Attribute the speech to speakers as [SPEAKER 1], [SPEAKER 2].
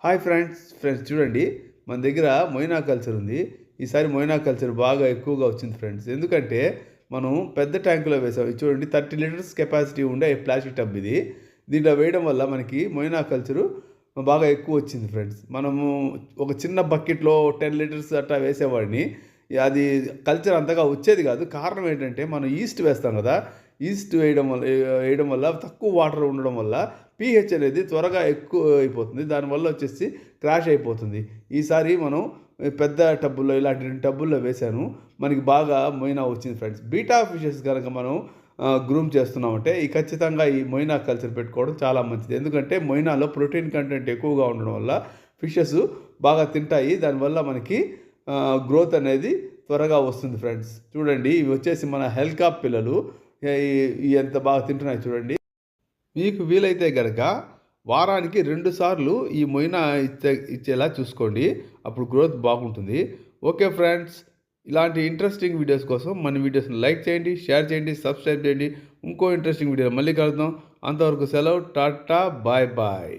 [SPEAKER 1] Hi friends చూడండి, మన దగ్గర మొయినా కల్చర్ ఉంది. ఈసారి మొయినా కల్చర్ బాగా ఎక్కువగా వచ్చింది ఫ్రెండ్స్. ఎందుకంటే మనం పెద్ద ట్యాంకులో వేసాం. ఇది చూడండి, 30 లీటర్స్ కెపాసిటీ ఉండే ప్లాస్టిక్ టబ్ ఇది. దీంట్లో వేయడం వల్ల మనకి మొయినా కల్చరు బాగా ఎక్కువ వచ్చింది ఫ్రెండ్స్. మనము ఒక చిన్న బకెట్‌లో 10 లీటర్స్ అట్లా వేసేవాడిని. అది కల్చర్ అంతగా వచ్చేది కాదు. కారణం ఏంటంటే మనం ఈస్ట్ వేస్తాం కదా! ఈస్ట్ వేయడం వల్ల తక్కువ వాటర్ ఉండడం వల్ల పీహెచ్ అనేది త్వరగా ఎక్కువ అయిపోతుంది. దానివల్ల వచ్చేసి క్రాష్ అయిపోతుంది. ఈసారి మనం పెద్ద టబ్బుల్లో ఇలాంటి 2 టబ్బుల్లో వేశాను. మనకి బాగా మొయినా వచ్చింది ఫ్రెండ్స్. బీటా ఫిషెస్ గనక మనం గ్రూమ్ చేస్తున్నామంటే ఖచ్చితంగా ఈ మొయినా కల్చర్ పెట్టుకోవడం చాలా మంచిది. ఎందుకంటే మొయినాలో ప్రోటీన్ కంటెంట్ ఎక్కువగా ఉండడం వల్ల ఫిషెస్ బాగా తింటాయి. దానివల్ల మనకి గ్రోత్ అనేది త్వరగా వస్తుంది ఫ్రెండ్స్. చూడండి, ఇవి వచ్చేసి మన హెల్కాప్ పిల్లలు. ఎంత బాగా తింటున్నాయి చూడండి. మీకు వీలైతే గనక వారానికి 2 సార్లు ఈ మొయినా ఇచ్చేలా చూసుకోండి. అప్పుడు గ్రోత్ బాగుంటుంది. ఓకే ఫ్రెండ్స్, ఇలాంటి ఇంట్రెస్టింగ్ వీడియోస్ కోసం మన వీడియోస్ని లైక్ చేయండి, షేర్ చేయండి, సబ్స్క్రైబ్ చేయండి. ఇంకో ఇంట్రెస్టింగ్ వీడియో మళ్ళీ కలుద్దాం. అంతవరకు సెలవు. టాటా, బాయ్ బాయ్.